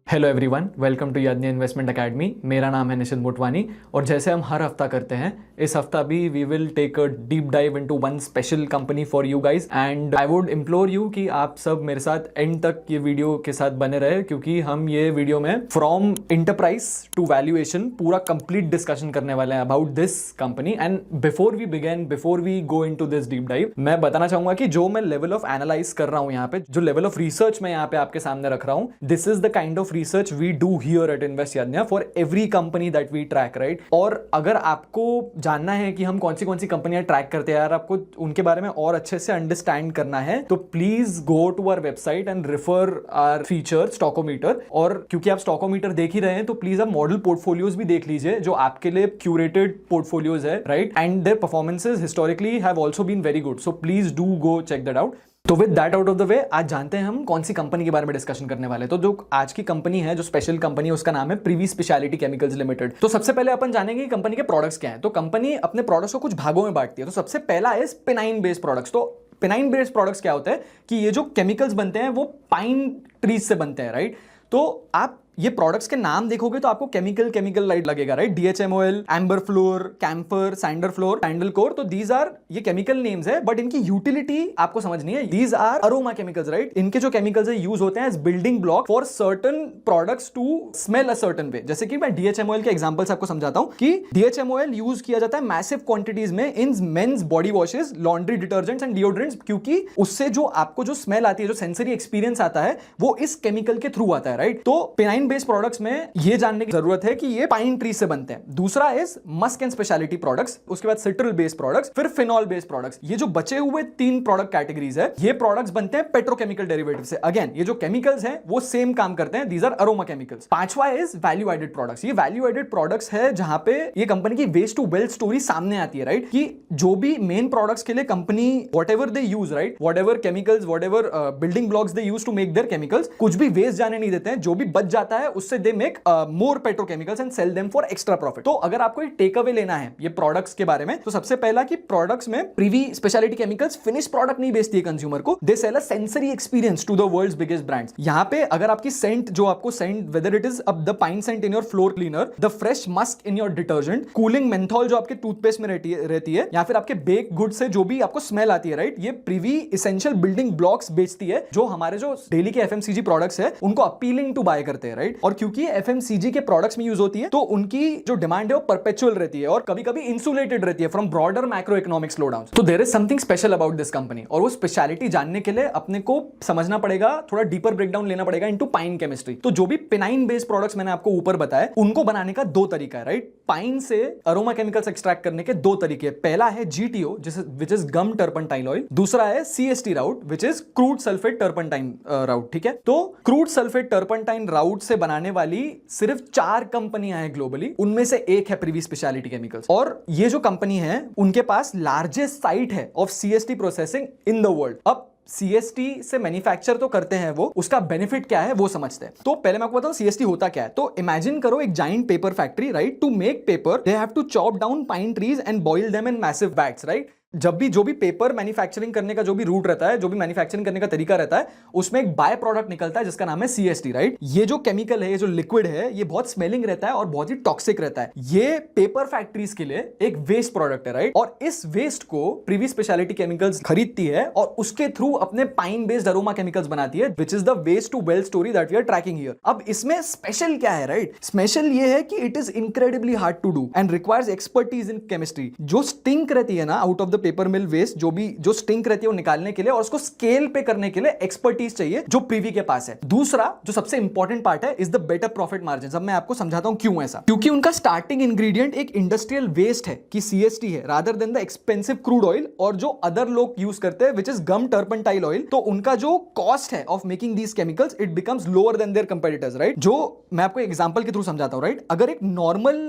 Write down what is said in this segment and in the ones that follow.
Hello everyone, welcome to Yadnya investment academy. मेरा नाम है निशित मोटवानी और जैसे हम हर हफ्ता करते हैं, इस हफ्ता भी we will take a deep dive into one special company for you guys and I would implore you कि आप सब मेरे साथ एंड तक ये वीडियो के साथ बने रहे, क्योंकि हम ये वीडियो में फ्रॉम इंटरप्राइज टू वैल्यूएशन पूरा कंप्लीट डिस्कशन करने वाले हैं about this company. And before we go into this deep dive, मैं बताना चाहूंगा कि जो मैं लेवल ऑफ एनालाइज कर रहा हूं यहाँ पे, जो लेवल ऑफ रिसर्च मैं यहाँ पे आपके सामने रख रहा हूं, this is the kind of research we do here at Invest Yadnya for every company that we track, right? और अगर आपको जानना है कि हम कौन सी कंपनियां ट्रैक करते हैं, यार आपको उनके बारे में और अच्छे से अंडरस्टैंड करना है, तो please go to our website and refer our feature Stockometer. और क्योंकि आप स्टॉकोमीटर देख ही रहे हैं, तो प्लीज आप मॉडल पोर्टफोलियोज भी देख लीजिए जो आपके लिए क्यूरेटेड पोर्टफोलियोज है, right? And their performances historically have also been very good, so please do go check that out. तो with that out of the way, आज जानते हैं हम कौन सी कंपनी के बारे में डिस्कशन करने वाले हैं। तो जो आज की कंपनी है, जो स्पेशल कंपनी है, उसका नाम है प्रिवी स्पेशलिटी केमिकल्स लिमिटेड। तो सबसे पहले अपन जानेंगे कि कंपनी के प्रोडक्ट्स क्या हैं। तो कंपनी अपने प्रोडक्ट्स को कुछ भागों में बांटती है। तो सबसे पहला है पिनाइन बेस्ड प्रोडक्ट्स। तो पिनाइन बेस्ड प्रोडक्ट्स क्या होता है कि ये जो केमिकल्स बनते हैं वो पाइन ट्रीज से बनते हैं, राइट? तो आप ये प्रोडक्ट्स के नाम देखोगे तो आपको केमिकल लाइट लगेगा, right? DHMOL, amber fleur, camphor, sandal fleur, sandal core. तो दीज आर ये केमिकल नेम्स है, बट इनकी यूटिलिटी आपको समझनी है। These are aroma chemicals, right? इनके जो केमिकल्स है यूज होते हैं as building block for certain products to smell a certain way. जैसे कि मैं DHMOL के एग्जांपल्स आपको समझाता हूं कि DHMOL यूज किया जाता है मैसिव क्वांटिटीज में in men's body washes, laundry detergents and deodorants, क्योंकि उससे जो आपको जो स्मेल आती है, जो सेंसरी एक्सपीरियंस आता है, वो इस केमिकल के थ्रू आता है, राइट? तो पिनाइन बेस्ड प्रोडक्ट्स में ये जानने की जरूरत है कि ये पाइन ट्री से बनते हैं। दूसरा is Musk and speciality products, उसके बाद सिट्रल बेस्ड प्रोडक्ट्स, फिर फिनॉल बेस्ड प्रोडक्ट्स। ये जो बचे हुए तीन प्रोडक्ट कैटेगरीज है, ये प्रोडक्ट्स बनते हैं पेट्रोकेमिकल डेरिवेटिव से। अगेन ये जो केमिकल्स हैं वो सेम काम करते हैं, दीज आर अरोमा केमिकल्स। पांचवा इज वैल्यू एडेड प्रोडक्ट्स। ये वैल्यू एडेड प्रोडक्ट्स है जहां पे ये कंपनी की वेस्ट टू वेल्थ स्टोरी सामने आती है, राइट? कि जो भी मेन प्रोडक्ट्स के लिए company whatever they use, right, whatever chemicals, whatever building blocks they use to make their chemicals, कुछ भी वेस्ट जाने नहीं देते हैं। जो भी बच जाता है उससे they make more petrochemicals and sell them for extra profit. तो अगर आपको एक टेक अवे लेना है ये प्रोडक्ट्स के बारे में, तो सबसे पहला कि प्रोडक्ट्स में Privi speciality chemicals finish product नहीं बेचती है कंज्यूमर को, they sell a sensory experience to the world's biggest brands. यहां पे अगर आपकी सेंट, जो आपको scent, whether it is the pine scent in your floor cleaner, the fresh musk in your detergent, cooling menthol जो आपके toothpaste में रहती है, या फिर आपके बेक गुड से जो भी आपको स्मेल आती है, राइट, ये प्रिवी इसेंशियल बिल्डिंग ब्लॉक्स बेचती है, जो हमारे जो डेली के FMCG प्रोडक्ट्स है उनको अपीलिंग टू बाय करते हैं, राइट? और क्योंकि FMCG के प्रोडक्ट्स में यूज होती है, तो उनकी जो डिमांड है वो परपेचुअल रहती है और कभी-कभी इंसुलेटेड रहती है from broader macro economic slowdown. तो there is something special about this company, और वो स्पेशलिटी जानने के लिए अपने को समझना पड़ेगा, थोड़ा डीपर ब्रेकडाउन लेना पड़ेगा इनटू पाइन केमिस्ट्री। तो जो भी पिनाइन बेस्ड प्रोडक्ट्स मैंने आपको ऊपर बताया, उनको बनाने का दो तरीका है, राइट? पाइन से अरोमा केमिकल्स एक्सट्रैक्ट करने के दो तरीके। पहला है GTO, which is gum turpentine oil. दूसरा है CST route, which is crude sulphate turpentine route, ठीक है? तो क्रूड सल्फेट टर्पेंटाइन राउट से बनाने वाली सिर्फ 4 कंपनियां हैं ग्लोबली, उनमें से एक है प्रिवी स्पेशलिटी केमिकल्स। और ये जो कंपनी है उनके पास लार्जेस्ट साइट है of CST processing in the world. अब CST से मैन्युफैक्चर तो करते हैं वो, उसका बेनिफिट क्या है वो समझते हैं। तो पहले मैं आपको बताऊं CST होता क्या है। तो इमेजिन करो एक giant paper factory, right? To make paper they have to chop down pine trees and boil them in massive vats, right? जब भी जो भी पेपर मैन्युफैक्चरिंग करने का जो भी रूट रहता है, जो भी मैन्युफैक्चरिंग करने का तरीका रहता है, उसमें एक बाय प्रोडक्ट निकलता है जिसका नाम है CST, राइट? ये जो केमिकल है, ये जो लिक्विड है, ये बहुत स्मेलिंग रहता है और बहुत ही टॉक्सिक रहता है। ये पेपर फैक्ट्रीज के लिए एक वेस्ट प्रोडक्ट है, राइट? और इस वेस्ट को प्रिवी स्पेशलिटी केमिकल्स खरीदती है और उसके थ्रू अपने पाइन बेस्ड अरोमा केमिकल्स बनाती है, which is the waste to wealth story that we are tracking here. अब इसमें स्पेशल क्या है, राइट? स्पेशल ये है कि it is incredibly hard to do and requires expertise in chemistry. जो स्टिंक रहती है ना out of the paper mill waste, जो स्टिंक रहती है वो निकालने के लिए और उसको स्केल पे करने के लिए एक्सपर्टीज चाहिए, जो प्रिवी के पास है। दूसरा जो सबसे इंपॉर्टेंट पार्ट है is the better profit margin. अब मैं आपको समझाता हूं क्यों ऐसा। क्योंकि उनका स्टार्टिंग इंग्रेडिएंट एक इंडस्ट्रियल वेस्ट है कि CST है, rather than the expensive crude oil और जो अदर लोग यूज करते हैं, विच इज गम टर्पेंटाइल ऑयल। तो उनका जो कॉस्ट है of making these chemicals, it becomes lower than their competitors, right? जो मैं आपको एग्जांपल के थ्रू समझाता हूं, राइट? अगर एक नॉर्मल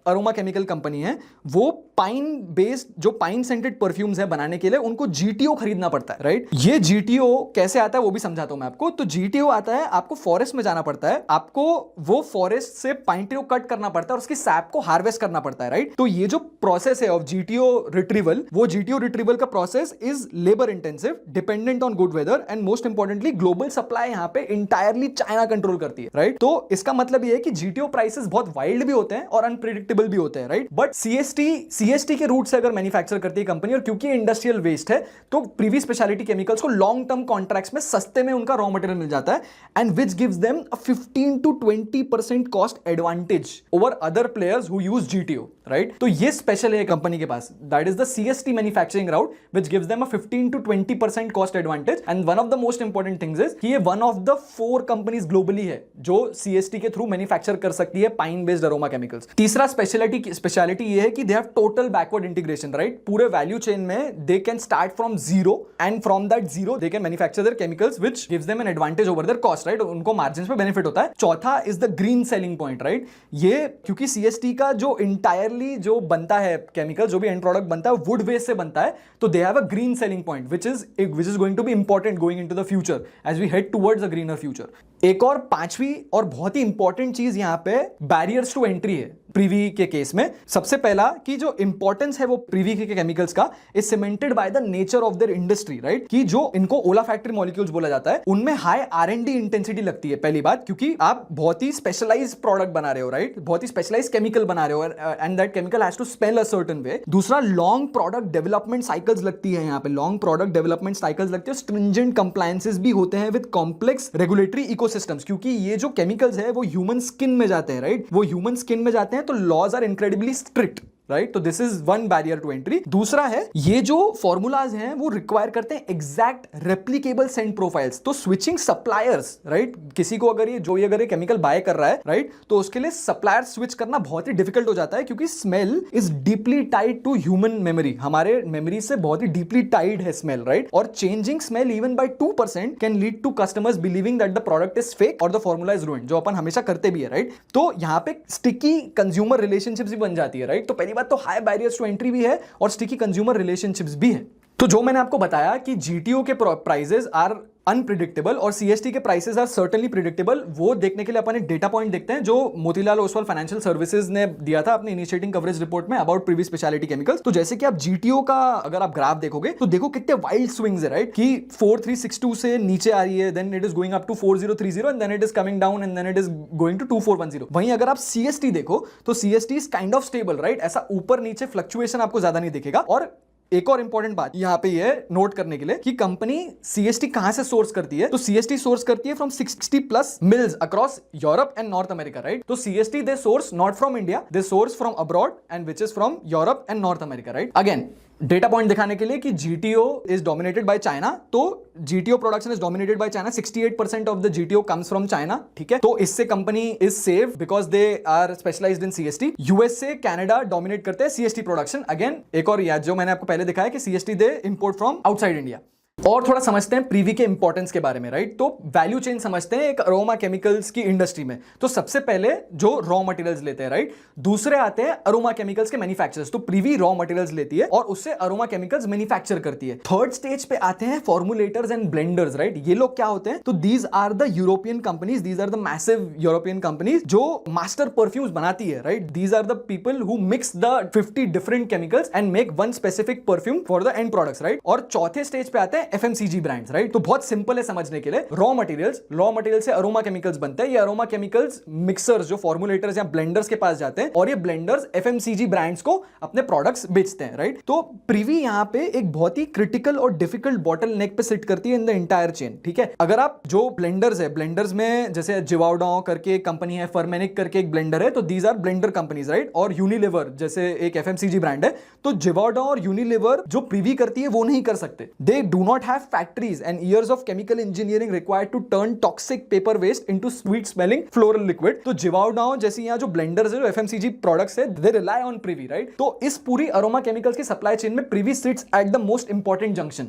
अरोमा केमिकल कंपनी है, वो पाइन बेस्ड, जो पाइन सेंटेड परफ्यूम्स है बनाने के लिए उनको जीटीओ खरीदना पड़ता है, राइट? ये जीटीओ कैसे आता है वो भी समझाता हूं मैं आपको। तो जीटीओ आता है, आपको फॉरेस्ट में जाना पड़ता है, आपको वो फॉरेस्ट से पाइन ट्री को कट करना पड़ता है और उसकी सैप को हार्वेस्ट करना पड़ता है, राइट? तो ये जो प्रोसेस है ऑफ जीटीओ रिट्रीवल, वो जीटीओ रिट्रीवल का process is labour intensive, dependent on good weather and most importantly global supply यहां पे इंटायरली चाइना कंट्रोल करती है, राइट? तो इसका मतलब ये है कि जीटीओ प्राइसेस बहुत वाइल्ड भी होते हैं और अनप्रेडिक्टेबल भी होते हैं, राइट? बट सीएसटी के रूट से अगर मैन्युफैक्चर करती है कंपनी, और क्योंकि इंडस्ट्रियल वेस्ट है तो प्रीवी स्पेशलिटी केमिकल्स को लॉन्ग टर्म कॉन्ट्रैक्ट्स में सस्ते में उनका रॉ मटेरियल मिल जाता है, and which gives them a 15 to 20% cost advantage over other players who use GTO, right? तो ये स्पेशल है कंपनी के पास, that is the CST manufacturing route which gives them a 15 to 20% cost advantage, and one of the most important things is कि ये one of the 4 companies globally है जो CST के थ्रू मैन्युफैक्चर कर सकती है पाइन बेस्ड अरोमा केमिकल्स। तीसरा speciality ये है कि they have total backward integration, right? पूरे वैल्यू चेन में they can start from zero and from that zero they can manufacture there chemicals which gives them an advantage over there cost, right? उनको margins पे benefit होता है। चौथा is the green selling point, right? ये क्योंकि CST का जो entirely जो बनता है केमिकल, जो भी एंड प्रोडक्ट बनता है वुड वेस्ट से बनता है, तो they have a green selling point which is going to be important going into the future as we head towards a greener future. एक और पांचवी और बहुत ही इंपॉर्टेंट चीज यहां पे बैरियर्स टू एंट्री है प्रीवी के केस में। सबसे पहला कि जो इंपॉर्टेंस है वो प्रीवी के केमिकल्स का is cemented by the nature of their industry, right? कि जो इनको ओला फैक्ट्री मॉलिक्यूल्स बोला जाता है, उनमें हाई आर&डी इंटेंसिटी लगती है। पहली बात, क्योंकि आप बहुत ही स्पेशलाइज्ड प्रोडक्ट बना रहे हो, राइट? बहुत ही स्पेशलाइज्ड केमिकल बना रहे हो and that chemical has to smell a certain way. दूसरा, लॉन्ग प्रोडक्ट डेवलपमेंट साइकिल्स लगती है यहाँ पे, लॉन्ग प्रोडक्ट डेवलपमेंट साइकिल्स लगती है। स्ट्रिंजेंट कंप्लायंसेस भी होते हैं विद कॉम्प्लेक्स रेगुलेटरी इकोसिस्टम्स, क्योंकि ये जो केमिकल्स है वो ह्यूमन स्किन में जाते हैं, राइट? वो ह्यूमन स्किन में जाते हैं तो laws are incredibly strict, right? तो this is one barrier to entry. दूसरा है, ये जो फॉर्मूलाज हैं वो रिक्वायर करते हैं एग्जैक्ट रेप्लिकेबल सेंट प्रोफाइल्स। तो स्विचिंग सप्लायर्स, राइट? किसी को अगर ये केमिकल बाय कर रहा है, राइट, तो उसके लिए सप्लायर स्विच करना बहुत ही डिफिकल्ट हो जाता है, क्योंकि smell is deeply tied to human memory. हमारे मेमोरी से बहुत ही डीपली टाइड है स्मेल, राइट? और changing smell even by 2% can lead to customers believing that the product is fake और द फॉर्मूला इज रूइंड, जो अपन हमेशा करते भी है, राइट? तो यहां पे स्टिकी कंज्यूमर रिलेशनशिप्स भी बन जाती है, राइट? तो पहली बात तो हाई बैरियर्स टू एंट्री भी है और स्टिकी कंज्यूमर रिलेशनशिप्स भी है। तो जो मैंने आपको बताया कि जीटीओ के प्राइसेस आर अनप्रिडिक्टेबल और सीएसटी के प्राइसेस आर सर्टेनली प्रिडिक्टेबल, वो देखने के लिए अपन एक डेटा पॉइंट देखते हैं जो मोतीलाल ओसवाल फाइनेंशियल सर्विसेज ने दिया था अपनी इनिशिएटिंग कवरेज रिपोर्ट में अबाउट प्रीवियस स्पेशलिटी केमिकल्स। तो जैसे कि आप जीटीओ का अगर आप ग्राफ देखोगे तो देखो कितने वाइल्ड स्विंग्स है, राइट? कि 4362 से नीचे आ रही है, then it is going up to 4030 and then it is coming down and then it is going to 2410। वहीं अगर आप सीएसटी देखो तो CST is kind of stable, right? ऐसा ऊपर नीचे फ्लक्चुएशन आपको ज्यादा नहीं दिखेगा। और एक और इंपॉर्टेंट बात यहां पे ये नोट करने के लिए कि कंपनी सीएसटी कहां से सोर्स करती है, तो सीएसटी सोर्स करती है from 60+ mills across Europe and North America, right? तो CST they source not from India, they source from abroad and which is from Europe and North America, right? Again data point दिखाने के लिए कि GTO is dominated by China, तो GTO production is dominated by China, 68% of the GTO comes from China, ठीक है? तो इससे company is safe because they are specialised in CST. USA, Canada dominate करते हैं सीएसटी प्रोडक्शन। अगेन एक और याद जो मैंने आपको पहले दिखाया कि CST they import from outside India. और थोड़ा समझते हैं प्रीवी के इंपॉर्टेंस के बारे में, राइट? तो वैल्यू चेन समझते हैं एक अरोमा केमिकल्स की इंडस्ट्री में। तो सबसे पहले जो रॉ मटेरियल्स लेते हैं, राइट? दूसरे आते हैं अरोमा केमिकल्स के मैन्युफैक्चरर्स। तो प्रीवी रॉ मटेरियल्स लेती है और उससे अरोमा केमिकल्स मैन्युफैक्चर करती है। थर्ड स्टेज पे आते हैं फॉर्मुलेटर्स एंड ब्लेंडर्स, राइट? ये लोग क्या होते हैं? तो these are the European companies, these are the massive European companies जो मास्टर परफ्यूम्स बनाती है, right? These are the people who mix the 50 different chemicals and make one specific perfume for the end products, right? और चौथे stage पे आते हैं FMCG brands, right? तो बहुत सिंपल है समझने के लिए। रॉ मटेरियल से अरोमा केमिकल्स बनते हैं। ये अरोमा केमिकल्स मिक्सर्स जो फॉर्मुलेटर्स या ब्लेंडर्स के पास जाते हैं और ये ब्लेंडर्स एफएमसीजी ब्रांड्स को अपने प्रोडक्ट्स बेचते हैं, राइट? तो प्रीवी यहां पे एक बहुत ही क्रिटिकल और डिफिकल्ट बॉटल नेक पे सिट करती है इन द एंटायर चेन, ठीक है? अगर आप जो ब्लेंडर्स है, ब्लेंडर्स में जैसे जिवाउडॉ करके एक कंपनी है, फर्मेनिक करके एक ब्लेंडर है, तो these are blender companies, right? और यूनिलीवर जैसे एक एफएमसीजी ब्रांड है, तो जिवाउडॉ और यूनिलीवर जो प्रीवी करती है वो नहीं कर सकते। They do not have factories and years of chemical engineering required to turn toxic paper waste into sweet smelling floral liquid। तो जिवाउडॉ जैसी यहाँ जो ब्लेंडर्स है, जो एफएमसीजी प्रोडक्ट्स है, they rely on Privi, right? तो इस पूरी अरोमा केमिकल्स की सप्लाई चेन में Privi seats at the most important junction,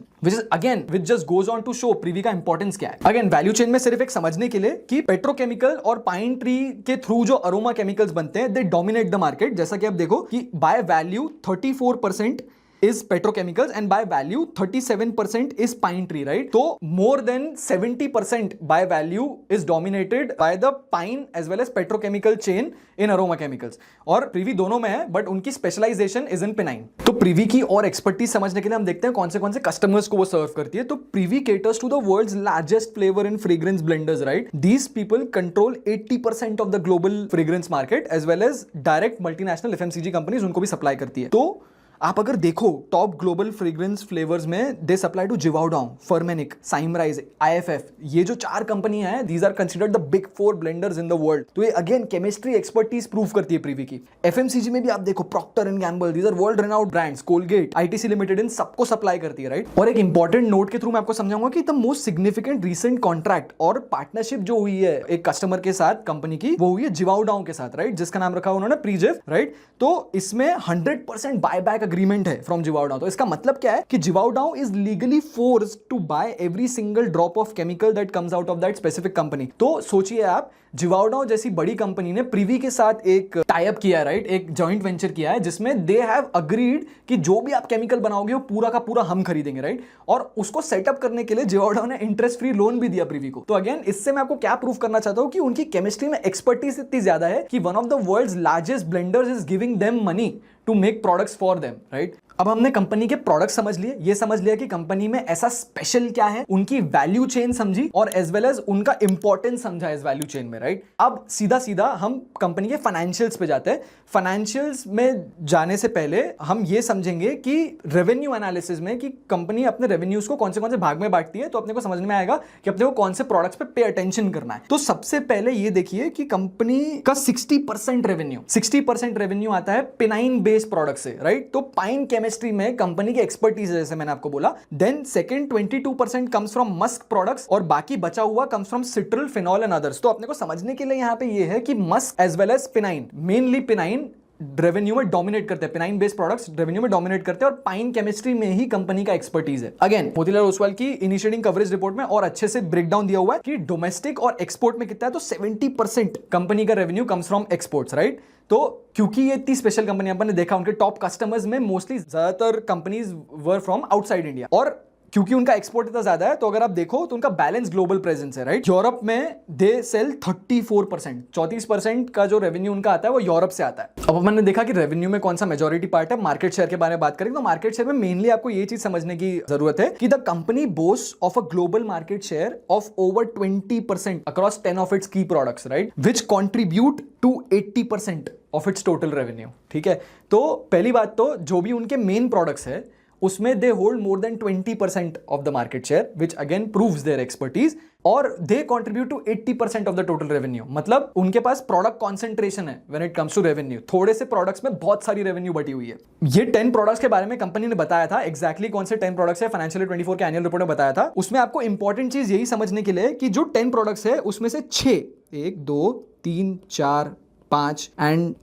which just goes on to show Privi का इंपॉर्टेंस क्या है। अगेन वैल्यू चेन में सिर्फ एक समझने के लिए कि पेट्रोकेमिकल और पाइन ट्री के थ्रू जो अरोमा केमिकल्स बनते हैं, दे डोमिनेट द मार्केट। जैसा कि आप देखो कि by value 34% is petrochemicals and by value 37% is pine tree, right? So more than 70% by value is dominated by the pine as well as petrochemical chain in aroma chemicals. और प्रीवी दोनों में है but उनकी स्पेशलाइजेशन इज इन पिनाइन। तो प्रीवी की और expertise समझने के लिए हम देखते हैं कौन से कस्टमर्स को वो सर्व करती है। तो Privi caters to the world's largest flavour and fragrance blenders, right? These people control 80% of the global fragrance market as well as direct multinational FMCG companies उनको भी सप्लाई करती है। तो आप अगर देखो टॉप ग्लोबल फ्रेग्रेंस फ्लेवर्स में they supply to Givaudan, Firmenich, Symrise, IFF, ये जो 4 कंपनियां हैं these are considered the big 4 blenders in the world. तो ये अगेन केमिस्ट्री एक्सपर्टीज प्रूव करती है प्रीवी की। एफएमसीजी में भी आप देखो Procter and Gamble, these are world renowned brands, Colgate, ITC limited, इन सबको सप्लाई करती है, राइट? और एक इंपॉर्टेंट नोट के थ्रू मैं आपको समझाऊंगा कि the most significant recent contract और पार्टनरशिप जो हुई है एक कस्टमर के साथ कंपनी की, वो हुई है जिवाउडांग के साथ, राइट? जिसका नाम रखा उन्होंने प्रीजिव, राइट? तो इसमें 100% बायबैक अग्रीमेंट है फ्रॉम जिवाउडांग। तो इसका मतलब क्या है कि Givaudan is legally forced to buy every single drop of chemical that comes out of that specific company. तो सोचिए आप, जिवाउडांग जैसी बड़ी कंपनी ने प्रीवी के साथ एक टाई अप किया है, राइट? एक जॉइंट वेंचर किया है जिसमें दे हैव अग्रीड कि जो भी आप केमिकल बनाओगे वो पूरा का पूरा हम खरीदेंगे, राइट? और उसको सेटअप करने के लिए जिवाउडांग ने इंटरेस्ट फ्री लोन भी दिया प्रीवी को। तो अगेन इससे मैं आपको क्या प्रूव करना चाहता हूं कि उनकी केमिस्ट्री में एक्सपर्टीज इतनी ज्यादा है कि one of the world's largest blenders is giving them money to make products for them, right? अब हमने कंपनी के प्रोडक्ट समझ लिए, ये समझ लिया कि कंपनी में ऐसा स्पेशल क्या है, उनकी वैल्यू चेन समझी और एज वेल एज उनका इंपॉर्टेंस समझा इस वैल्यू चेन में, राइट? अब सीधा सीधा हम कंपनी के फाइनेंशियल्स पे जाते हैं। फाइनेंशियल्स में जाने से पहले हम ये समझेंगे कि रेवेन्यू एनालिसिस में कि कंपनी अपने रेवेन्यूज को कौन से भाग में बांटती है, तो अपने को समझ में आएगा कि अपने को कौन से प्रोडक्ट्स पे अटेंशन करना है। तो सबसे पहले ये देखिए कि कंपनी का 60% रेवेन्यू आता है पिनाइन बेस्ड प्रोडक्ट से, राइट? तो पाइन केमिस्ट्री में कंपनी की एक्सपर्टीज है, जैसे मैंने आपको बोला। Then second 22% comes from musk products और बाकी बचा हुआ comes from citral, phenol and others. तो अपने को समझने के लिए यहां पे ये है कि musk as well as pinene, mainly pinene revenue में डोमिनेट करते हैं, पिनाइन बेस्ड प्रोडक्ट्स रेवेन्यू में डोमिनेट करते हैं और पाइन केमिस्ट्री में ही कंपनी का एक्सपर्टीज है। अगेन मोतीलाल ओसवाल की इनिशिएटिंग कवरेज रिपोर्ट में और अच्छे से ब्रेकडाउन दिया हुआ है कि डोमेस्टिक और एक्सपोर्ट में कितना है। तो 70% कंपनी का revenue comes from exports, right? तो क्योंकि ये इतनी स्पेशल कंपनी अपन ने देखा, उनके टॉप कस्टमर्स में मोस्टली ज्यादातर companies were from outside India, और क्योंकि उनका एक्सपोर्ट इतना ज्यादा है तो अगर आप देखो तो उनका बैलेंस ग्लोबल प्रेजेंस है, राइट? यूरोप में दे सेल 34%, 34% का जो रेवेन्यू उनका आता है वो यूरोप से आता है। अब हमने देखा कि रेवेन्यू में कौन सा मेजॉरिटी पार्ट है। मार्केट शेयर के बारे में बात करें तो मार्केट शेयर में मेनली आपको ये चीज समझने की जरूरत है कि the company boast of a global market share of over 20% across 10 of its key products, right? Which contribute to 80% of its total revenue, ठीक है? तो पहली बात तो जो भी उनके मेन प्रोडक्ट्स है उसमें they hold more than 20% of the market share, which again proves their expertise, और they contribute to 80% of the total revenue. मतलब उनके पास प्रोडक्ट कॉन्सेंट्रेशन है when it comes to revenue. थोड़े से प्रोडक्ट्स में बहुत सारी रेवेन्यू बटी हुई है। ये 10 प्रोडक्ट्स के बारे में कंपनी ने बताया था, एग्जैक्टली कौन से 10 प्रोडक्ट्स है फाइनेंशियल 24 के एनुअल रिपोर्ट में बताया था। उसमें आपको इंपॉर्टेंट चीज यही समझने के लिए कि जो 10 प्रोडक्ट्स है उसमें से 6, 1 2 3 4 5 and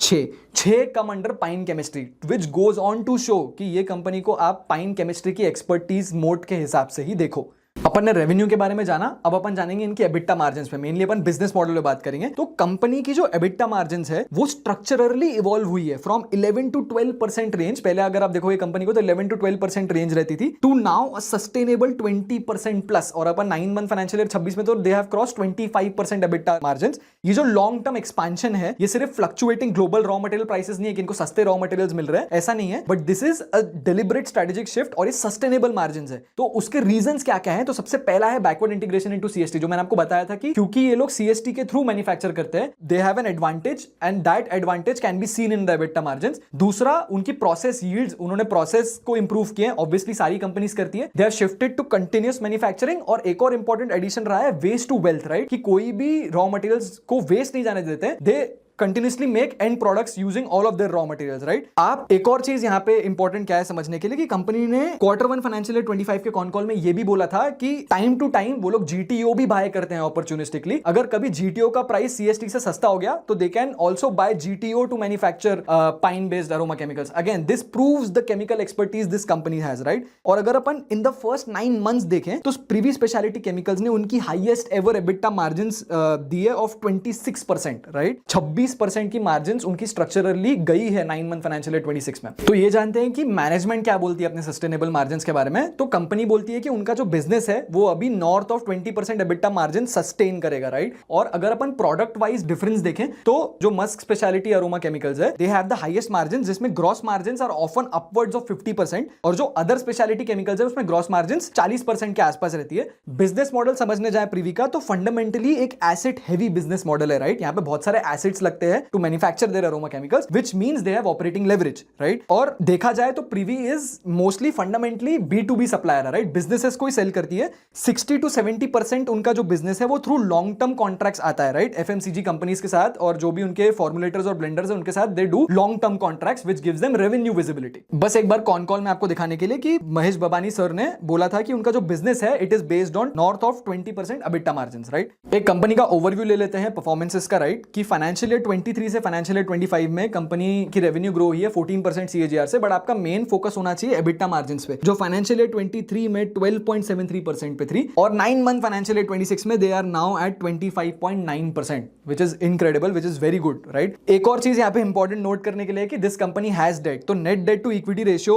6 come under pine chemistry, which goes on to show कि ये कंपनी को आप पाइन केमिस्ट्री की एक्सपर्टीज मोड के हिसाब से ही देखो। अपन ने रेवेन्यू के बारे में जाना, अब अपन जानेंगे इनकी एबिटा मार्जिन्स पे। मेनली अपन बिजनेस मॉडल में बात करेंगे। तो कंपनी की जो एबिटा मार्जिन्स है वो स्ट्रक्चरली इवॉल्व हुई है फ्रॉम 11 to 12% रेंज। पहले अगर आप देखोगे कंपनी को तो 11 to 12% रेंज रहती थी, to now a sustainable 20% plus. और अपन 9 मंथ फाइनेंशियल ईयर 26 में तो they have cross 25% EBITDA margins. ये जो लॉन्ग टर्म एक्सपेंशन है ये सिर्फ fluctuating global raw material prices नहीं है कि इनको सस्ते रॉ मटेरियल्स मिल रहे हैं, ऐसा नहीं है, but this is a deliberate strategic shift और ये सस्टेनेबल मार्जिन्स है। तो उसके रीजंस क्या क्या है? तो सबसे पहला है बैकवर्ड इंटीग्रेशन इनटू सीएसटी, जो मैंने आपको बताया था कि क्योंकि ये लोग सीएसटी के थ्रू मैन्युफैक्चर करते हैं, they have an advantage and that advantage can be seen in the EBITDA margins. दूसरा, उनकी प्रोसेस यील्ड्स, उन्होंने प्रोसेस को इंप्रूव किए, ऑब्वियसली सारी कंपनीज करती है। They have shifted to continuous manufacturing, और एक और इंपॉर्टेंट एडिशन रहा है वेस्ट टू वेल्थ, राइट? कि कोई भी रॉ मटेरियल्स को वेस्ट नहीं जाने देते, they continuously make end products using all of their raw materials, right? आप एक और चीज यहाँ पे इंपॉर्टेंट क्या है समझने के लिए कि कंपनी ने Q1 फाइनेंशियल ईयर 25 के कॉन कॉल में ये भी बोला था कि टाइम टू टाइम वो लोग जीटीओ भी बाय करते हैं अपॉर्चुनिस्टिकली। अगर कभी जीटीओ का प्राइस सीएसटी से सस्ता हो गया तो they can also buy GTO to manufacture pine based aroma chemicals. Again this proves the chemical expertise this company has, right? और अगर अपन इन द फर्स्ट 9 मंथ्स देखें तो प्रीवी स्पेशलिटी केमिकल्स ने उनकी हाईएस्ट एवर एबिटा मार्जिन्स दी है of 26%, right? 25% की मार्जिन उनकी स्ट्रक्चरली गई है 9 मंथ फाइनेंशियल ईयर 26 में। तो ये जानते हैं कि मैनेजमेंट क्या बोलती है अपने सस्टेनेबल मार्जिन के बारे में। तो कंपनी बोलती है कि उनका जो बिजनेस है वो अभी north of 20% EBITDA margin sustain करेगा, राइट। और अगर अपन प्रोडक्ट वाइज डिफरेंस देखें तो जो मस्क स्पेशलिटी अरोमा केमिकल्स है, they have the highest margin, जिसमें gross margin are often upwards of 50%, और जो अदर स्पेशलिटी केमिकल्स है उसमें ग्रॉस मार्जिन 40% के आसपास रहती है। बिजनेस मॉडल समझने जाए प्रिवी का तो फंडामेंटली एक एसेट हेवी बिजनेस मॉडल है, राइट। यहाँ पे बहुत सारे एसेट्स लगते हैं to manufacture their aroma chemicals, which means they have operating leverage, right. और देखा जाए तो Privi is mostly fundamentally B2B supplier है, राइट। बिजनेसेस को ही सेल करती है। 60 to 70% उनका जो बिजनेस है वो थ्रू लॉन्ग टर्म कॉन्ट्रैक्ट्स आता है, राइट। FMCG कंपनीज के साथ और जो भी उनके फॉर्मुलेटर्स और ब्लेंडर्स हैं उनके साथ they do long term contracts which gives them revenue visibility. बस एक बार कॉन कॉल में आपको दिखाने के लिए कि महेश बबानी सर ने बोला था कि उनका जो बिजनेस है it is based on north of 20% EBITDA margins, right. एक कंपनी का ओवरव्यू ले लेते हैं परफॉर्मेंसेस का, राइट, कि फाइनेंशियल ईयर 23 से फाइनेंशियल ईयर 25 में कंपनी की रेवेन्यू ग्रो हुई है 14% CAGR से, बट आपका मेन फोकस होना चाहिए एबिटा मार्जिन्स पे, जो फाइनेंशियल ईयर 23 में 12.73% पे थी, और 9 मंथ फाइनेंशियल ईयर 26 में they are now at 25.9%, which is incredible, which is very good, right. एक और चीज यहाँ पे इंपॉर्टेंट नोट करने के लिए कि दिस कंपनी हैज डेट, तो net debt to equity ratio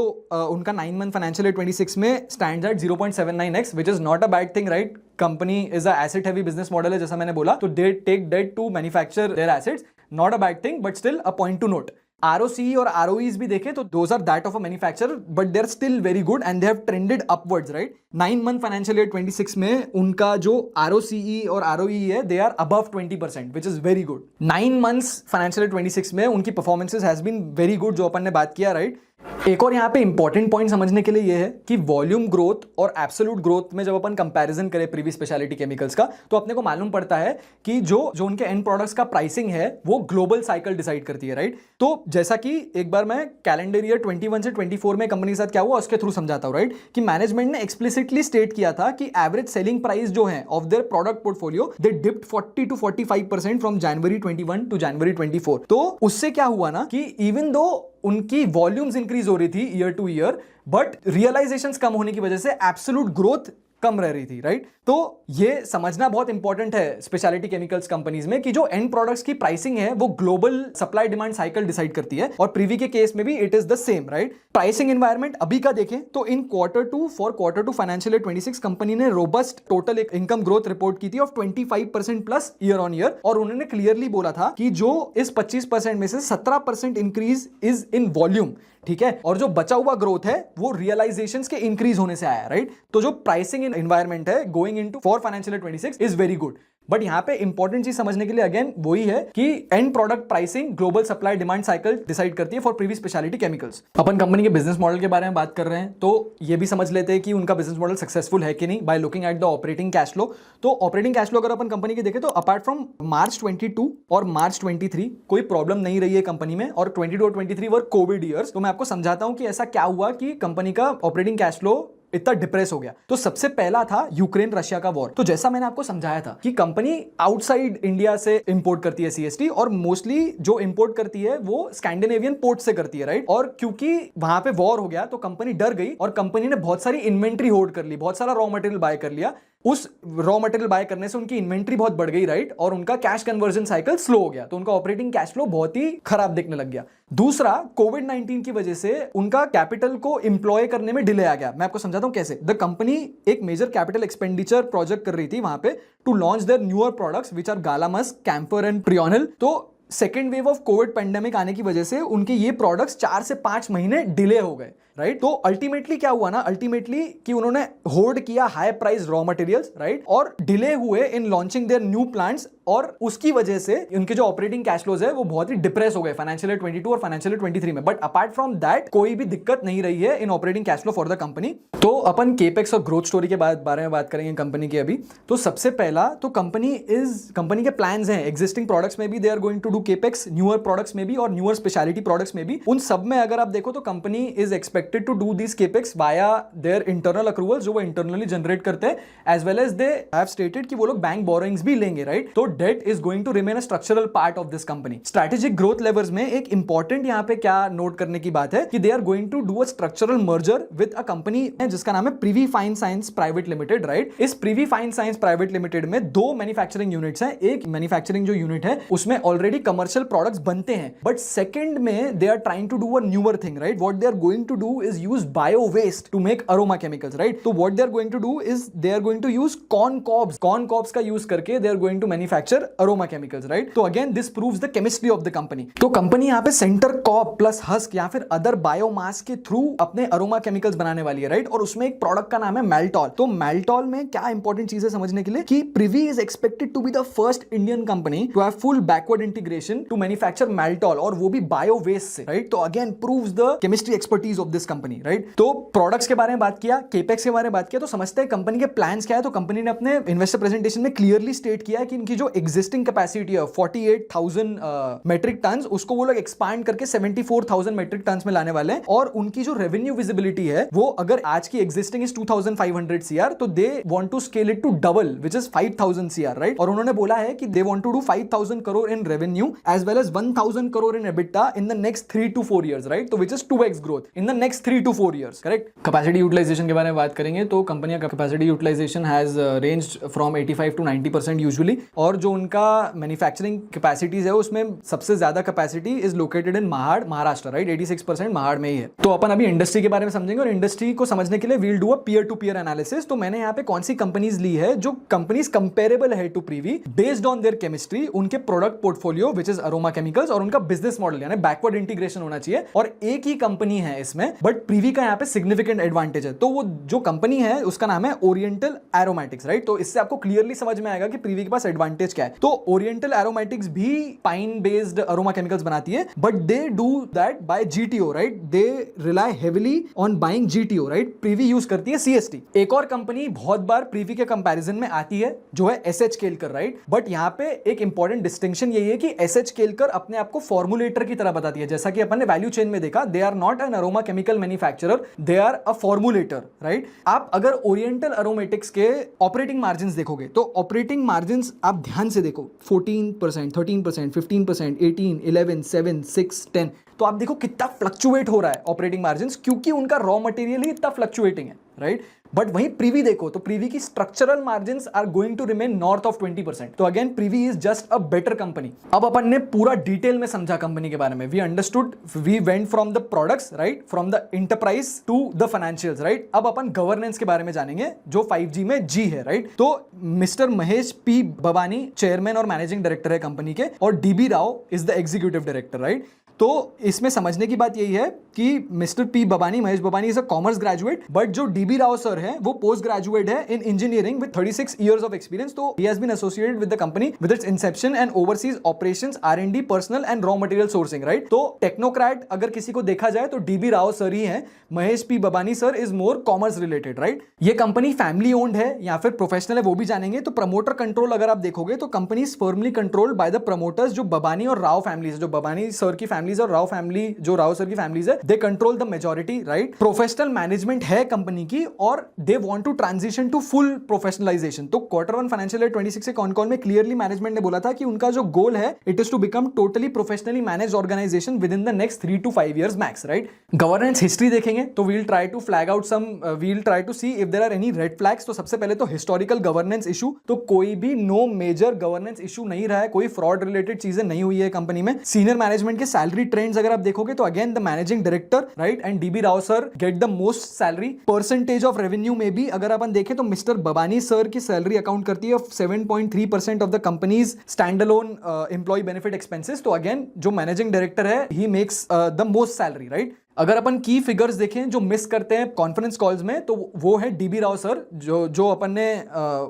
उनका 9 मंथ फाइनेंशियल ईयर 26 में stands at 0.79x, which is not a bad thing, right. Company is a asset heavy business model है, जैसा मैंने बोला, तो they take debt to manufacture their assets, not a bad thing, but still a point to note. ROCE और ROEs भी देखें तो those are that of a manufacturer, but they are still very good and they have trended upwards, right. 9 month financial year 26 में उनका जो ROCE और ROE है they are above 20%, which is very good. 9 months financial year 26 में उनकी performances has been very good, जो अपन ने बात किया, राइट। एक और यहाँ पे इंपॉर्टेंट पॉइंट समझने के लिए ये है कि वॉल्यूम ग्रोथ और एब्सोल्यूट ग्रोथ में जब अपन कंपैरिजन करें प्रीवी स्पेशलिटी केमिकल्स का, तो अपने को मालूम पड़ता है कि जो उनके एंड प्रोडक्ट्स का प्राइसिंग है वो ग्लोबल साइकिल डिसाइड करती है, राइट। तो जैसा कि एक बार मैं कैलेंडर ईयर 21 से 24 में कंपनी के साथ क्या हुआ उसके थ्रू समझाता हूं, राइट, कि मैनेजमेंट ने एक्सप्लिसिटली स्टेट किया था कि एवरेज सेलिंग प्राइस जो है of their product portfolio they dipped 40 to 45% from January 21 to January 24। तो उससे क्या हुआ ना कि इवन दो उनकी वॉल्यूम्स इंक्रीज हो रही थी year to year, but realisations कम होने की वजह से एब्सोल्यूट ग्रोथ कम रह रही थी, राइट। तो ये समझना बहुत इंपॉर्टेंट है स्पेशलिटी केमिकल्स कंपनीज में कि जो एंड प्रोडक्ट्स की प्राइसिंग है वो global supply demand cycle decide करती है, और प्रीवी के केस में भी it is the same, right. Pricing environment अभी का देखें तो in quarter two financial year 26 company ने robust total income growth report की थी of 25% plus year on year, और उन्होंने क्लियरली बोला था कि जो इस 25% में से 17% इंक्रीज इज इन वॉल्यूम, ठीक है, और जो बचा हुआ ग्रोथ है वो रियलाइजेशंस के इंक्रीज होने से आया, राइट। तो जो प्राइसिंग एनवायरनमेंट है going into for financial year 26 is very good, but यहां पे इंपॉर्टेंट चीज समझने के लिए अगेन वही है कि and product pricing global supply demand cycle decide करती है for Privi speciality chemicals. Upon company के बिजनेस मॉडल के बारे में बात कर रहे हैं तो ये भी समझ लेते हैं कि उनका बिजनेस मॉडल सक्सेसफुल है कि नहीं by looking at the operating cash flow. तो ऑपरेटिंग कैश फ्लो अगर अपन कंपनी के देखें तो अपार्ट फ्रॉम मार्च 22 और मार्च 23 कोई प्रॉब्लम नहीं रही है कंपनी में, और 22 और 23 वर कोविड ईयर्स। तो मैं आपको समझाता हूं कि ऐसा क्या हुआ कि कंपनी का ऑपरेटिंग कैश फ्लो इतना डिप्रेस हो गया। तो सबसे पहला था यूक्रेन रशिया का वॉर। तो जैसा मैंने आपको समझाया था कि कंपनी आउटसाइड इंडिया से इंपोर्ट करती है CST, और मोस्टली जो इंपोर्ट करती है वो स्कैंडिनेवियन पोर्ट से करती है, राइट। और क्योंकि वहां पे वॉर हो गया तो कंपनी डर गई और कंपनी ने बहुत सारी इन्वेंट्री होल्ड कर ली, बहुत सारा रॉ मटेरियल बाय कर लिया। उस रॉ मटेरियल बाय करने से उनकी इन्वेंट्री बहुत बढ़ गई, राइट, और उनका कैश कन्वर्जन साइकिल स्लो हो गया, तो उनका ऑपरेटिंग कैश फ्लो बहुत ही खराब दिखने लग गया। दूसरा, कोविड-19 की वजह से उनका कैपिटल को इंप्लॉय करने में डिले आ गया। मैं आपको समझाता हूं कैसे। द कंपनी एक मेजर कैपिटल एक्सपेंडिचर प्रोजेक्ट कर रही थी वहां पे to launch their newer products which are गालामस, कैम्फर एंड प्रियोनिल। तो second wave of covid pandemic आने की वजह से उनके ये प्रोडक्ट्स 4 से 5 महीने डिले हो गए, राइट। तो अल्टीमेटली क्या हुआ ना, अल्टीमेटली कि उन्होंने होल्ड किया high price raw materials, right, और डिले हुए in launching their new plants, और उसकी वजह से उनके जो ऑपरेटिंग कैश फ्लोज है वो बहुत ही डिप्रेस हो गए फाइनेंशियल ईयर 22 और फाइनेंशियल ईयर 23 में। बट अपार्ट फ्रॉम दैट कोई भी दिक्कत नहीं रही है in operating cash flow for the company. तो अपन केपेक्स और ग्रोथ स्टोरी के बारे में बात करेंगे कंपनी की अभी। तो सबसे पहला तो कंपनी के प्लान्स हैं एग्जिस्टिंग प्रोडक्ट्स में भी, they are going to do capex, newer products में भी और न्यूअर स्पेशलिटी प्रोडक्ट्स में भी। उन सब में अगर आप देखो तो company is expected to do this capex via their internal accruals जो वो इंटरनली जनरेट करते हैं, as well as they have stated कि वो लोग बैंक बोरोइंग्स भी लेंगे, राइट। तो debt is going to remain a structural part of this company. Strategic growth levers में एक इंपॉर्टेंट यहाँ पे क्या नोट करने की बात है कि they are going to do a structural merger with a company जिसका नाम है Privi fine science private limited, right. इस Privi fine science private limited में 2 मैन्युफैक्चरिंग यूनिट्स हैं। एक मैन्युफैक्चरिंग जो यूनिट है उसमें ऑलरेडी कमर्शियल प्रोडक्ट्स बनते हैं, बट सेकंड में they are trying to do a newer thing, right. What they are going to do is use bio waste to make aroma chemicals, right. तो what they are going to do is they are going to use corn cobs का use करके they are going to manufacture aroma chemicals, right. तो again this proves the chemistry of the company. तो company यहाँ पे centre cop plus husk या फिर other biomass के through अपने अरोमा केमिकल्स बनाने वाली है, राइट। और उसमें एक प्रोडक्ट का नाम है मैल्टॉल। तो मैल्टॉल में क्या इंपॉर्टेंट चीज है समझने के लिए कि Privi is expected to be the first Indian company to have full backward integration to manufacture maltol, और वो भी बायो वेस्ट से, राइट। तो again proves the chemistry expertise of this company, right. तो प्रोडक्ट्स के बारे में बात किया, केपेक्स के बारे में बात किया, तो समझते हैं कंपनी के प्लान्स क्या है। तो कंपनी ने अपने इन्वेस्टर प्रेजेंटेशन में क्लियरली स्टेट किया है कि इनकी जो एग्जिस्टिंग कैपेसिटी है 48,000 मेट्रिक टन, उसको वो लोग एक्सपांड करके 74,000 मेट्रिक टन में लाने वाले हैं। और उनकी जो रेवेन्यू विजिबिलिटी है वो अगर आज की एग्जिस्टिंग इज 2,500 CR, तो they want to scale it to double which is 5,000 CR, right. और उन्होंने बोला है कि they want to do 5,000 crore in revenue as well as 1,000 crore in EBITDA in the next 3 to 4 years, right. तो which is 2x growth in the next 3 to 4 years, correct. Capacity utilisation के बारे में बात करेंगे तो कंपनी का capacity utilisation has ranged from 85 to 90% usually. और जो उनका मैन्युफैक्चरिंग कैपेसिटीज है उसमें सबसे ज्यादा capacity is located in Mahad, Maharashtra, right. 86% Mahad में ही है। तो अपन अभी इंडस्ट्री के बारे में समझेंगे और इंडस्ट्री को समझने के लिए we'll do a peer to peer analysis. तो मैंने यहाँ पे कौन सी कंपनीज ली है जो कंपनीज कंपेरेबल है to Privi based on their chemistry, उनके product portfolio which is aroma chemicals, और उनका बिजनेस मॉडल यानी बैकवर्ड इंटीग्रेशन होना चाहिए। और एक ही कंपनी है इसमें, बट प्रीवी का यहाँ पे सिग्निफिकेंट एडवांटेज है। तो वो जो कंपनी है उसका नाम है ओरिएंटल एरोमेटिक्स, राइट। तो इससे आपको क्लियरली समझ में आएगा कि प्रीवी के पास एडवांटेज क्या है। तो ओरिएंटल एरोमेटिक्स भी पाइन बेस्ड अरोमा केमिकल्स बनाती है, but they do that bye GTO, right. They rely heavily on buying GTO, right. Privi use करती है CST। एक और कंपनी बहुत बार प्रीवी के कंपैरिजन में आती है जो है SH केलकर, राइट। बट यहाँ पे एक इंपॉर्टेंट डिस्टिंक्शन यही है कि SH केलकर अपने आप को फॉर्मुलेटर की तरह बताती है। जैसा कि अपन ने वैल्यू चेन में देखा, they are not an aroma chemical manufacturer, they are a formulator, right. आप अगर ओरिएंटल एरोमेटिक्स के ऑपरेटिंग मार्जिन देखोगे तो ऑपरेटिंग मार्जिन आप ध्यान से देखो 14%, 13%, 15%, 18, 11, 7, 6, 10। तो आप देखो कितना फ्लक्चुएट हो रहा है ऑपरेटिंग मार्जिन, क्योंकि उनका रॉ मटेरियल ही इतना फ्लक्चुएटिंग है, राइट। बट वहीं प्रीवी देखो तो प्रीवी की structural margins are going to remain north of 20%। तो again Privi is just a better company. अब अपन ने पूरा डिटेल में समझा कंपनी के बारे में। We understood, we went from the products, right, from the enterprise to the financials, right. अब अपन गवर्नेंस के बारे में जानेंगे जो 5G में G है, राइट। तो mister Mahesh P Bhavani chairman और मैनेजिंग डायरेक्टर है कंपनी के, और DB Rao is the executive director, right. तो इसमें समझने की बात यही है कि mister P Bhavani, Mahesh Bhavani is a commerce graduate, but जो DB राव सर है वो पोस्ट ग्रेजुएट है in engineering with 36 years of experience. तो he has been associated with the company with its inception and overseas operations, R&D, personal and raw material sourcing, right. तो technocrat अगर किसी को देखा जाए तो DB राव सर ही है, Mahesh P Bhavani sir is more commerce related, right. ये कंपनी फैमिली ओन्ड है या फिर प्रोफेशनल है वो भी जानेंगे। तो प्रमोटर कंट्रोल अगर आप देखोगे तो company is firmly controlled by the promoters, जो भवानी और राव फैमिलीज, जो भवानी सर की फैमिलीज और राव फैमिली, जो राव सर की फैमिलीज है, they control the majority, right. Professional management है कंपनी की और they want to transition to full professionalisation. तो Q1 फाइनेंशियल ईयर 26 के कॉन कॉल में क्लियरली मैनेजमेंट ने बोला था कि उनका जो गोल है it is to become totally professionally managed organisation within the next 3 to 5 years max, right. Governance history देखेंगे तो we'll try to flag out some, we'll try to see if there are any red flags. तो सबसे पहले तो historical governance issue, तो कोई भी no major governance issue नहीं रहा है, कोई फ्रॉड रिलेटेड चीजें नहीं हुई है कंपनी में। सीनियर मैनेजमेंट के सैलरी ट्रेंड्स अगर आप देखोगे तो again the managing director, right, and DB Rao sir get the most salary. Percentage of revenue में भी अगर अपन देखें तो मिस्टर भवानी सर की सैलरी अकाउंट करती है 7.3% of the company's standalone employee benefit expenses. तो अगेन जो मैनेजिंग डायरेक्टर है he makes the most salary, right. अगर अपन की फिगर्स देखें जो मिस करते हैं कॉन्फ्रेंस कॉल्स में तो वो है DB राव सर, जो अपन ने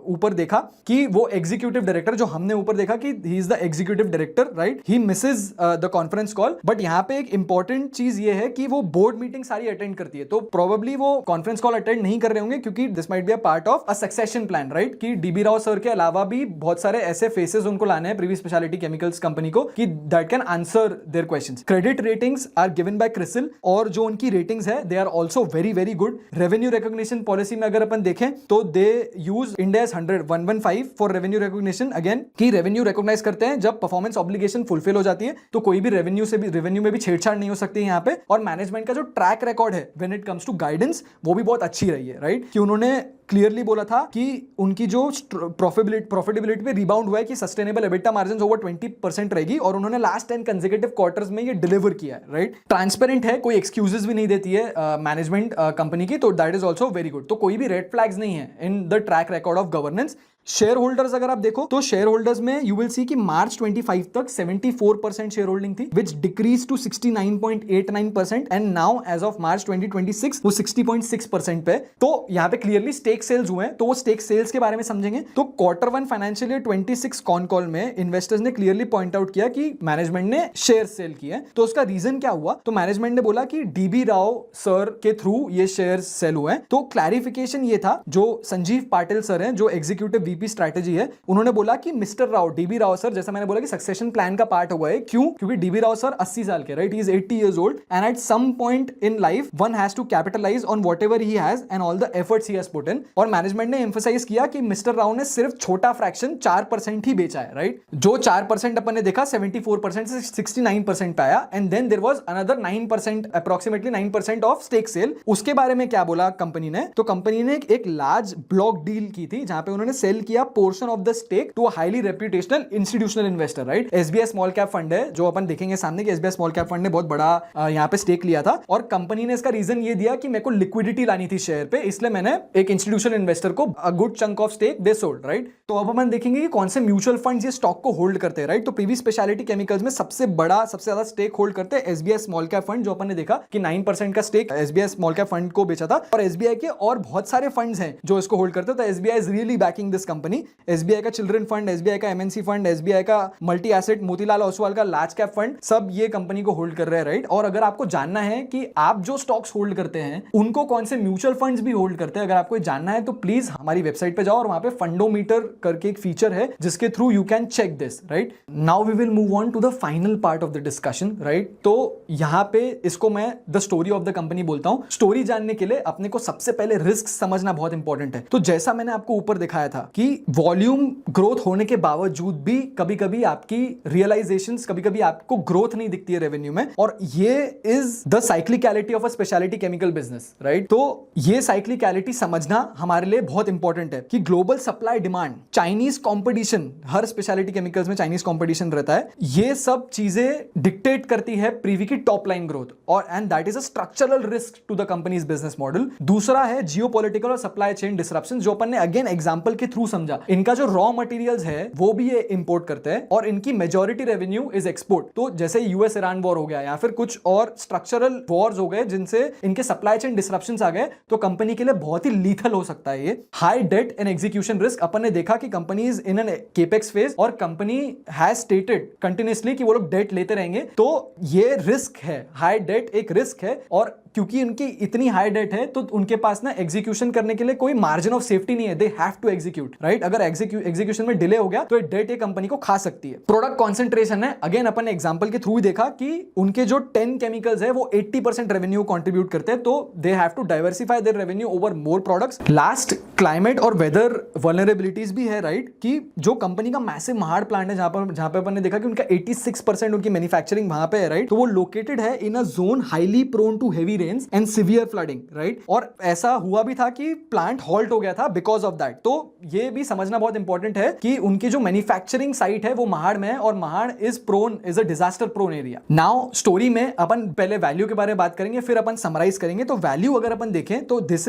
ऊपर देखा कि वो एग्जीक्यूटिव डायरेक्टर, जो हमने ऊपर देखा कि he is the executive director, right. He Mrs the conference call. But यहाँ पे एक इंपॉर्टेंट चीज ये है कि वो बोर्ड मीटिंग सारी अटेंड करती है। तो प्रोबेबली वो कॉन्फ्रेंस कॉल अटेंड नहीं कर रहे होंगे क्योंकि this might be a part of a succession plan, right. कि DB राव सर के अलावा भी बहुत सारे ऐसे फेसेस उनको लाने हैं प्रीवी स्पेशलिटी केमिकल्स कंपनी को कि that can answer their questions. Credit ratings are given by CRISIL और जो उनकी रेटिंग्स है they are also very very good. Revenue recognition policy में अगर अपन देखें तो they use Ind AS 115 for revenue recognition, again कि रेवेन्यू रिकॉग्नाइज करते हैं जब परफॉर्मेंस ऑब्लिगेशन फुलफिल हो जाती है तो कोई भी रेवेन्यू में भी छेड़छाड़ नहीं हो सकती है यहाँ पे। और मैनेजमेंट का जो ट्रैक रिकॉर्ड है when it comes to guidance वो भी बहुत अच्छी रही है, राइट, कि उन्होंने क्लियरली बोला था कि उनकी जो प्रॉफिटेबिलिटी पे रिबाउंड हुआ है कि सस्टेनेबल एबिटा मार्जिन ओवर 20% रहेगी और उन्होंने लास्ट 10 कंसेक्यूटिव क्वार्टर्स में ये डिलीवर किया है, राइट। ट्रांसपेरेंट है, कोई एक्सक्यूजेस भी नहीं देती है मैनेजमेंट कंपनी की, तो that is also very good. तो कोई भी रेड फ्लैग्स नहीं है in the track record of governance. Shareholders अगर आप देखो तो शेयर होल्डर्स में यू विल सी कि मार्च 25 तक 74% शेयर होल्डिंग थी which decrease to 69.89% and now as of March 2026 वो 60.6% पे। तो यहाँ पे क्लियरली स्टेक सेल्स हुए हैं, तो वो स्टेक सेल्स के बारे में समझेंगे। तो Q1 financial year 26 cone call में इन्वेस्टर्स ने क्लियरली पॉइंट आउट किया कि मैनेजमेंट ने शेयर सेल किए हैं। तो उसका रीजन क्या हुआ, तो मैनेजमेंट ने बोला कि डीबी राव सर के थ्रू ये शेयर सेल हुए हैं। तो क्लैरिफिकेशन ये था, जो संजीव पाटिल सर हैं जो एग्जीक्यूटिव वीपी स्ट्रैटेजी है, उन्होंने बोला कि mister Rao, dB Rao sir, जैसा मैंने बोला कि सक्सेशन प्लान का पार्ट हुआ है। क्यों? क्योंकि डीबी राव सर 80 साल के, right, he is 80 years old and at some point in life one has to capitalize on whatever he has and all the efforts he has put in। और management ने emphasise किया कि mister Rao ने सिर्फ छोटा fraction 4% ही बेचा है, right. जो 4% अपन ने देखा 74% से 69% पे आया and then there was another 9%, approximately 9% of stake sale. उसके बारे में क्या बोला कंपनी ने, तो कंपनी ने एक लार्ज ब्लॉक डील की थी जहां पे उन्होंने सेल किया portion of the stake to a highly reputational institutional investor, right. SBI small cap fund है, जो अपन देखेंगे सामने कि एसबीआई स्मॉल कैप फंड ने बहुत बड़ा यहाँ पे स्टेक लिया था और कंपनी ने इसका रीजन ये दिया कि मेरे को लिक्विडिटी लानी थी शेयर पे, इसलिए मैंने एक इंस्टीट्यूशनल इन्वेस्टर को a good chunk of stake they sold, right. तो अब अपन देखेंगे कि कौन से म्यूचुअल फंड्स ये स्टॉक को होल्ड करते हैं, राइट। तो पीवी स्पेशलिटी केमिकल्स में सबसे ज्यादा स्टेक होल्ड करते हैं एसबीआई स्मॉल कैप फंड, जो अपन ने देखा कि 9% का stake SBI small cap fund को बेचा था। और एसबीआई के और बहुत सारे फंड्स हैं जो इसको होल्ड करते हैं, तो SBI is really banking this company. SBI का चिल्ड्रन फंड, एसबीआई का एमएनसी फंड, एसबीआई का मल्टी एसेट, मोतीलाल ओसवाल का लार्ज कैप फंड, सब ये कंपनी को होल्ड कर रहे हैं, राइट। और अगर आपको जानना है कि आप जो स्टॉक्स होल्ड करते हैं उनको कौन से म्यूचुअल फंड्स भी होल्ड करते हैं, अगर आपको जानना है तो प्लीज हमारी वेबसाइट पे जाओ और वहां पे फंडोमीटर करके एक फीचर है जिसके through you can check this, right. Now we will move on to the final part of the discussion, right. तो यहाँ पे इसको मैं the story of the company बोलता हूँ। स्टोरी जानने के लिए अपने को सबसे पहले रिस्क समझना बहुत इंपॉर्टेंट है। तो जैसा मैंने आपको ऊपर दिखाया था कि वॉल्यूम ग्रोथ होने के बावजूद भी कभी कभी आपकी रियलाइजेशंस, कभी कभी आपको ग्रोथ नहीं दिखती है रेवेन्यू में, और ये is the cyclicality of a speciality chemical business, right. तो ये साइक्लिकलिटी समझना हमारे लिए बहुत इंपॉर्टेंट है कि global supply demand, Chinese competition, हर स्पेशलिटी केमिकल्स में चाइनीज कंपटीशन रहता है, ये सब चीजें डिक्टेट करती है प्रीवी की टॉप लाइन ग्रोथ, और and that is a structural risk to the company's business model. दूसरा है जियोपॉलिटिकल और सप्लाई चेन डिसरप्शन, जो अपन ने अगेन एग्जांपल के थ्रू समझा। इनका जो रॉ मटेरियल्स है वो भी ये इंपोर्ट करते हैं और इनकी मेजॉरिटी रेवेन्यू इज एक्सपोर्ट। तो जैसे यूएस ईरान वॉर हो गया या फिर कुछ और स्ट्रक्चरल वॉर्स हो गए जिनसे इनके सप्लाई चेन डिसरप्शंस आ गए, तो कंपनी के लिए बहुत ही लीथल हो सकता है ये। High debt and execution risk, अपन ने देखा कि companies in an capex phase और कंपनी हैज स्टेटेड कंटिन्यूअसली कि वो लोग डेट लेते रहेंगे, तो ये रिस्क है। हाई डेट एक रिस्क है और क्योंकि उनकी इतनी हाई डेट है तो उनके पास ना एग्जीक्यूशन करने के लिए कोई मार्जिन ऑफ सेफ्टी नहीं है। They have to execute, right. अगर एग्जीक्यूशन में डिले हो गया तो डेट ये कंपनी को खा सकती है। प्रोडक्ट कॉन्सेंट्रेशन है, अगेन अपन ने एग्जांपल के थ्रू देखा कि उनके जो 10 केमिकल्स है वो 80% रेवेन्यू कंट्रीब्यूट करते हैं, तो they have to diversify their revenue over more products. Last, climate और वेदर वल्नरेबिलिटीज भी है, राइट, कि जो कंपनी का मैसिव महाड़ प्लांट है जहां पे अपन ने देखा कि उनका 86% उनकी मैन्युफैक्चरिंग वहां पे है, राइट। तो वो लोकेटेड है in a zone highly prone to heavy rains and severe flooding, right. और ऐसा हुआ भी था कि प्लांट हॉल्ट हो गया था बिकॉज ऑफ दैट। तो ये भी समझना बहुत इंपॉर्टेंट है कि उनकी जो मैन्युफैक्चरिंग साइट है वो महाड़ में है और Mahad is a disaster prone area. Now story में अपन पहले वैल्यू के बारे में बात करेंगे, फिर अपन समराइज करेंगे। तो वैल्यू अगर अपन देखें तो this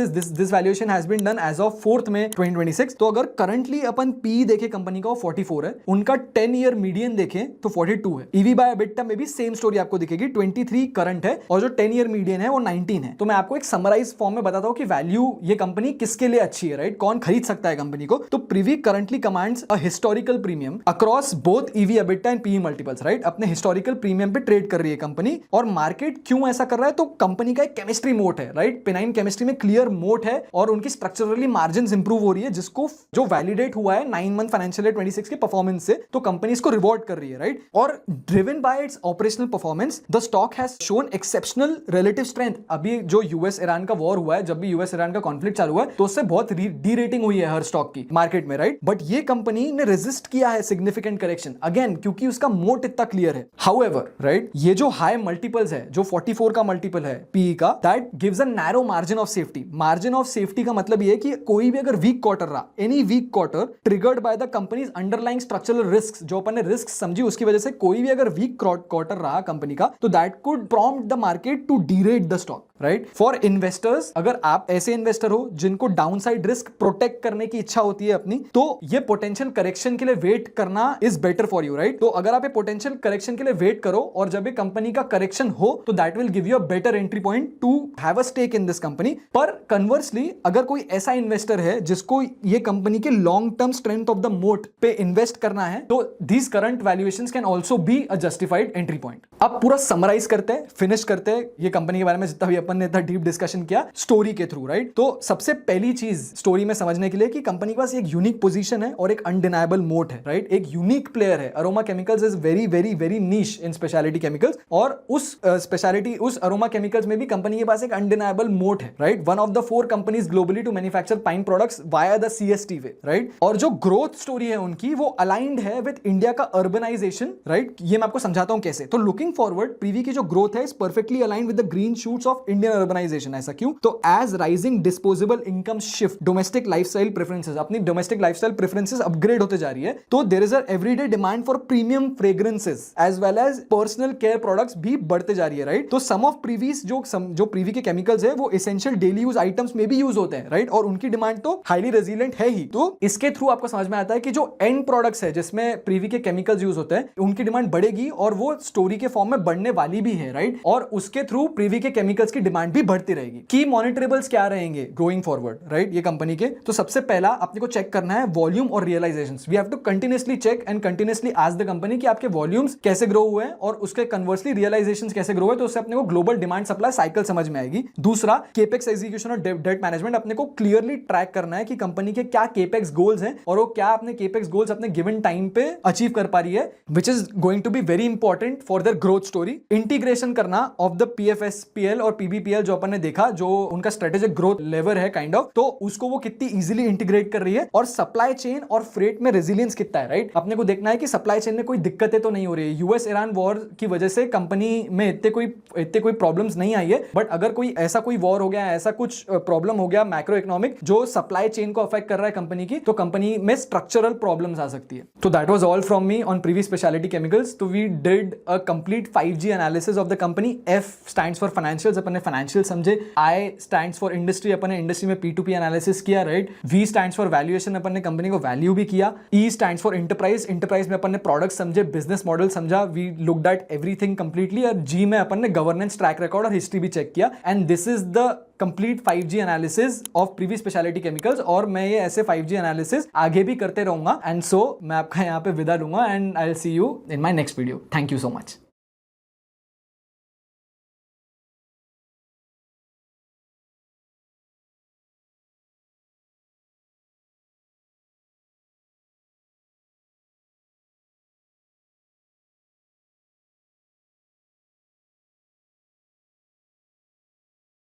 valuation has been done as of 4 May 2026। तो अगर करंटली अपन पी देखे कंपनी का 44 है, उनका 10 ईयर मीडियन देखें तो 42 है। ईवी बाय एबिटा में भी सेम स्टोरी आपको दिखेगी, 23 करंट है और जो 10 ईयर मीडियन है वो 19 है। तो मैं आपको एक समराइज फॉर्म में बताता हूं कि वैल्यू ये कंपनी किसके लिए अच्छी है, राइट, कौन खरीद सकता है कंपनी को। तो Privi currently commands a historical premium across both EV EBITDA and PE multiples, right. अपने हिस्टोरिकल प्रीमियम पे ट्रेड कर रही है कंपनी। और मार्केट क्यों ऐसा कर रहा है, तो कंपनी का एक केमिस्ट्री मोट है, राइट, पेनाइन केमिस्ट्री में क्लियर मोट है और उनकी स्ट्रक्चरली मार्जिन इंप्रूव हो रही है, जिसको जो वैलिडेट हुआ है 9 मंथ फाइनेंशियल ईयर 26 के परफॉर्मेंस से। तो कंपनी इसको रिवॉर्ड कर रही है, राइट। और driven by it's operational performance the stock has shown exceptional relative strength. अभी जो यूएस ईरान का वॉर हुआ है, जब भी यूएस ईरान का कॉन्फ्लिक्ट चालू हुआ है, तो उससे बहुत डी रेटिंग हुई है हर स्टॉक की मार्केट में, राइट। बट ये कंपनी ने रेजिस्ट किया है सिग्निफिकेंट करेक्शन, अगेन क्योंकि उसका मोट इतना क्लियर है। हाउएवर, राइट, ये जो हाई मल्टीपल्स है, जो 44 का मल्टीपल है पीई का, that gives a narrow margin of safety. Margin of safety का मतलब ये है कि कोई भी अगर वीक क्वार्टर रहा, any weak quarter triggered by the company's underlying structural risk, जो अपन ने रिस्क समझी उसकी वजह से कोई भी अगर वीक क्वार्टर रहा कंपनी का, तो that could prompt the market to derate the stock, right. For investors, अगर आप ऐसे इन्वेस्टर हो जिनको डाउनसाइड रिस्क प्रोटेक्ट करने की इच्छा होती है अपनी, तो ये पोटेंशियल करेक्शन के लिए वेट करना is better for you, right. तो अगर आप ये पोटेंशियल करेक्शन के लिए वेट करो और जब ये कंपनी का करेक्शन हो, तो that will give you a better entry point to have a stake in this company. पर कन्वर्सली, अगर कोई ऐसा इन्वेस्टर है जिसको ये कंपनी के long term strength of the moat पे इन्वेस्ट करना है, तो these current valuations can also be a justified entry point. अब पूरा समराइज करते हैं, फिनिश करते हैं ये कंपनी के बारे में जितना भी अपन ने इतना डीप डिस्कशन किया स्टोरी के थ्रू, राइट। तो सबसे पहली चीज स्टोरी में समझने के लिए कि कंपनी के पास एक यूनिक पोजीशन है और एक अनडिनाइबल मोट है, राइट। एक यूनिक प्लेयर है। Aroma chemicals is very very very niche in speciality chemicals, और उस स्पेशलिटी उस अरोमा केमिकल्स में भी कंपनी के पास एक अनडिनाइबल मोट है, right. One of the 4 companies globally to manufacture pine products via the CST way, right. और जो ग्रोथ स्टोरी है उनकी, वो अलाइंड है विद इंडिया का अर्बनाइजेशन, राइट। ये मैं आपको समझाता हूं कैसे। तो लुकिंग फॉरवर्ड, प्रीवी की जो ग्रोथ है is perfectly aligned with the green shoots of Indian urbanisation. ऐसा क्यों? तो as rising disposable income shift domestic lifestyle preferences, अपनी डोमेस्टिक लाइफस्टाइल प्रेफरेंसेस अपग्रेड होते जा रही है, तो there is a everyday demand for premium fragrances as well as personal care products भी बढ़ते जा रही है, राइट। तो सम ऑफ प्रीवीज जो प्रीवी के केमिकल्स है वो एसेंशियल डेली यूज आइटम्स में भी यूज होते हैं, राइट। और उनकी डिमांड तो हाईली रेजिलिएंट है ही। तो इसके थ्रू आपको समझ में आता है कि जो एंड प्रोडक्ट्स है जिसमें प्रीवी के केमिकल्स यूज होते हैं, उनकी डिमांड बढ़ेगी और वो स्टोरी के फॉर्म में बढ़ने वाली भी है, राइट। और उसके थ्रू प्रीवी के केमिकल्स की डिमांड भी बढ़ती रहेगी। की मॉनिटरेबल्स क्या रहेंगे गोइंग फॉरवर्ड, राइट, ये कंपनी के। तो सबसे पहला अपने को चेक करना है वॉल्यूम और realisations. We have to continuously check and continuously ask the company कि आपके वॉल्यूम्स कैसे ग्रो हुए हैं और उसके कन्वर्सली रियलाइजेशंस कैसे ग्रो हुए, तो उससे अपने को ग्लोबल डिमांड सप्लाई साइकिल समझ में आएगी। दूसरा, केपेक्स एग्जीक्यूशन और डेट मैनेजमेंट। अपने को क्लियरली ट्रैक करना है कि कंपनी के क्या केपेक्स गोल्स हैं और वो क्या अपने केपेक्स गोल्स अपने गिवन टाइम पे अचीव कर पा रही है, which is going to be very important for their growth story. Integration करना ऑफ द पीएफएसपीएल और पीबीपीएल जो अपन ने देखा, जो उनका स्ट्रेटेजिक ग्रोथ लेवर है काइंड ऑफ, तो उसको वो कितनी इजीली इंटीग्रेट कर रही है। और सप्लाई चेन और फ्रेट में रेजिलियंस कितना है, राइट। अपने को देखना है कि सप्लाई चेन में कोई दिक्कतें तो नहीं हो रही है। यूएस ईरान वॉर की वजह से कंपनी में इतने कोई प्रॉब्लम्स नहीं आई है, बट अगर कोई ऐसा कोई वॉर हो गया, ऐसा कुछ प्रॉब्लम हो गया मैक्रो इकोनॉमिक जो सप्लाई चेन को अफेक्ट कर रहा है कंपनी की, तो कंपनी में स्ट्रक्चरल प्रॉब्लम्स आ सकती है। तो that was all from me on Privi speciality chemicals. तो we did a complete 5G analysis of the company. F stands for financials, अपन ने फाइनेंशियल समझे। I स्टैंड्स फॉर इंडस्ट्री, अपन ने इंडस्ट्री में P2P एनालिसिस किया, right. V stands for valuation, अपन ने कंपनी को वैल्यू भी किया। E stands for enterprise, enterprise में अपन ने प्रोडक्ट समझे, बिजनेस मॉडल समझा, we looked at everything completely. और G में अपन ने गवर्नेंस, ट्रैक रिकॉर्ड और हिस्ट्री भी चेक किया। And this is the complete 5G analysis of Privi speciality chemicals. और मैं ये ऐसे 5G एनालिसिस आगे भी करते रहूंगा। एंड सो मैं आपका यहाँ पे विदा लूंगा and I will see you in my next video. Thank you so much.